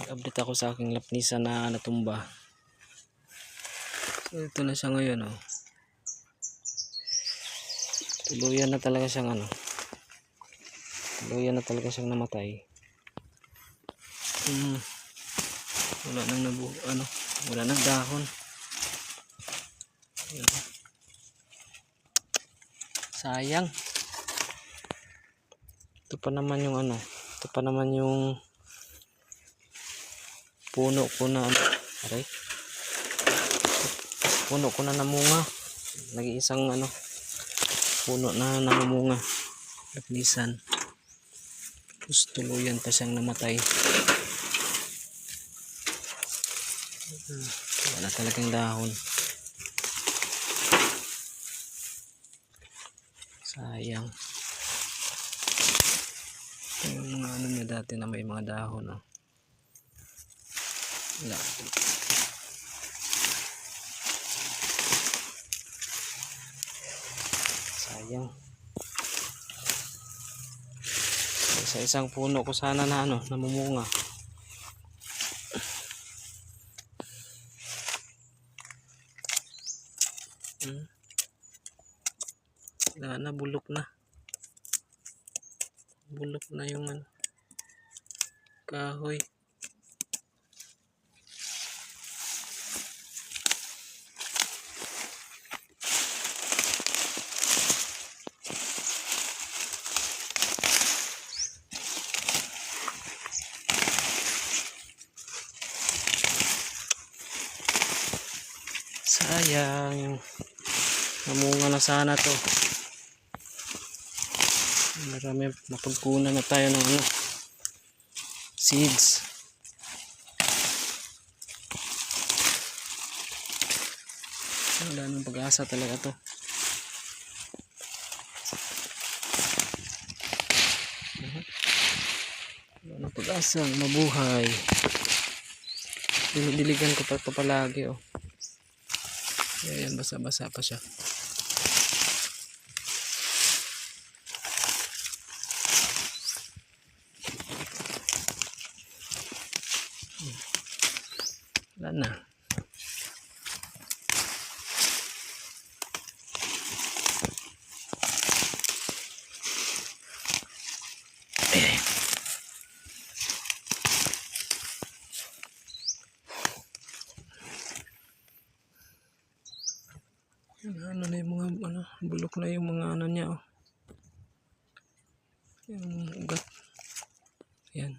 Update ako sa aking lapnisa na natumba. So ito na siya ngayon, oh. Tuluyan na talaga siyang tuluyan na talaga siyang namatay. Wala nang wala nang dahon. Sayang. Ito pa naman yung ito pa naman yung puno ko na puno ko na namunga. Nag-iisang puno na namunga. Lapnisan. Tapos tuluyan pa siyang namatay. Wala talagang dahon. Sayang. Yung mga niya dati na may mga dahon, oh. Wala. Sayang. Sa isang puno ko sana na namumunga. Wala na, bulok na. Bulok na yung kahoy. Sayang. Namunga na sana to. Marami, mapagkunan na tayo ng seeds. Wala nang pag-asa talaga to. Wala nang pag-asa mabuhay. Dinidiligan ko pa ito palagi, oh. Ayan, basa-basa pa siya. Wala na. Na yung mga bulok na yung mga niya, oh. Yung ugat. Ayan.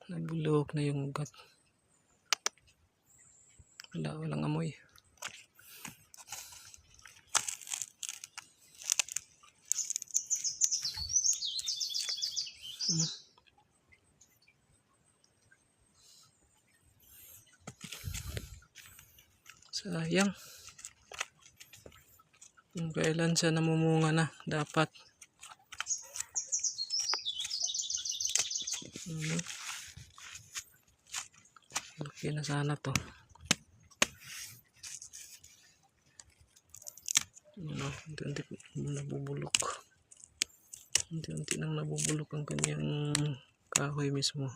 Nabulok na yung ugat. Walang amoy. Sayang. Kung kailan siya namumunga na, dapat. Laki na sana to. Unti-unti nabubulok. Unti-unti nang nabubulok ang kanyang kahoy mismo.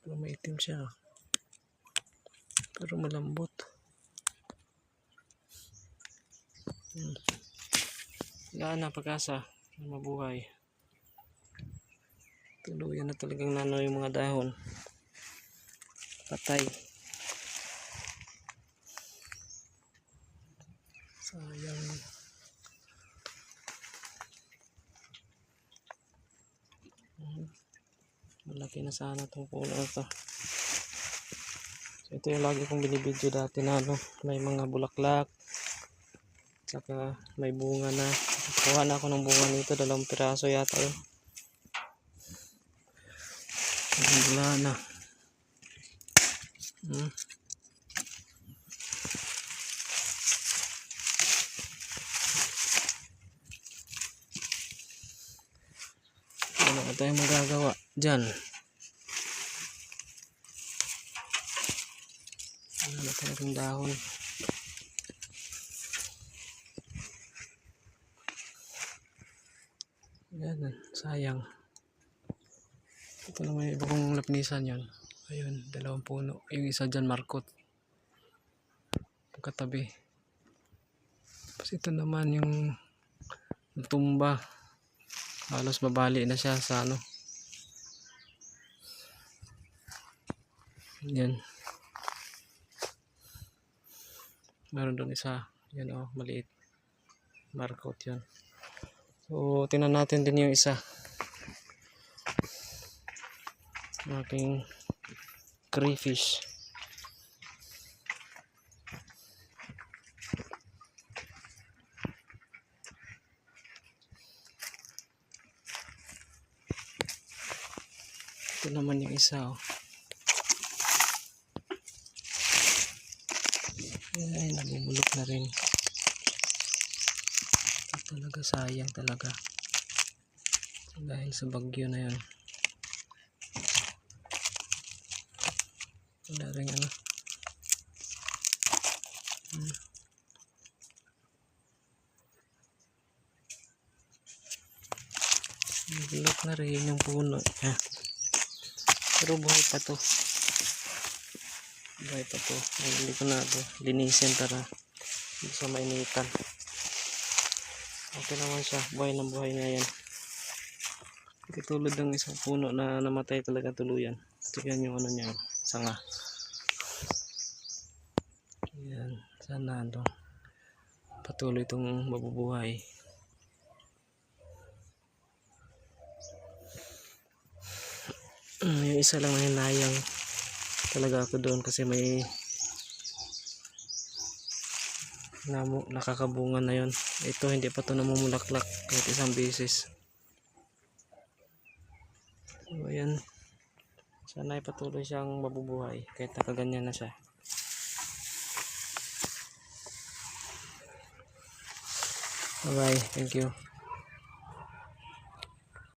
Pero maitim siya. Pero malambot. Wala na pag-asa na mabuhay. Tuluyan na talagang yung mga dahon. Patay. Sayang. Malaki na sana itong puno ito. So ito yung lagi kong binibidyo dati na may mga bulaklak. Tsaka may bunga na. Kuha na ako ng bunga nito. 2 piraso yata yun. Wala na. Wala na tayong magagawa dyan. Wala na talagang dahon. Yan, sayang. Ito naman yung iba kong lapnisan yun. Ayun, 2 puno. Yung isa dyan, markot. Pagkatabi. Tapos ito naman yung tumba. Halos babali na siya sa ano. Yan. Meron doon isa. Yan o, maliit. Markot yun. So, tingnan natin din yung isa. Aking crayfish. Ito naman yung isa oh. Ay, nabubulok na rin. Ito talaga sayang talaga. Dahil sa bagyo na yun. Wala rin ano. Nabulok na rin yung puno. Pero buhay pa to. Buhay pa to. Hindi ko na ito linisin para hindi siya mainitan. Okay naman siya. Buhay na buhay na yan. Katulad ng isang puno na namatay talaga tuluyan. Tignan yung ano niya. Sanga. Yan. Sana ito. Patuloy itong mabubuhay. Yung isa lang na hinayang talaga ako doon kasi may nakakabunga na yon. Ito hindi pa ito namumulaklak kahit isang beses. So ayan, sana ay patuloy siyang mabubuhay kahit nakaganyan na siya. Bye bye, thank you.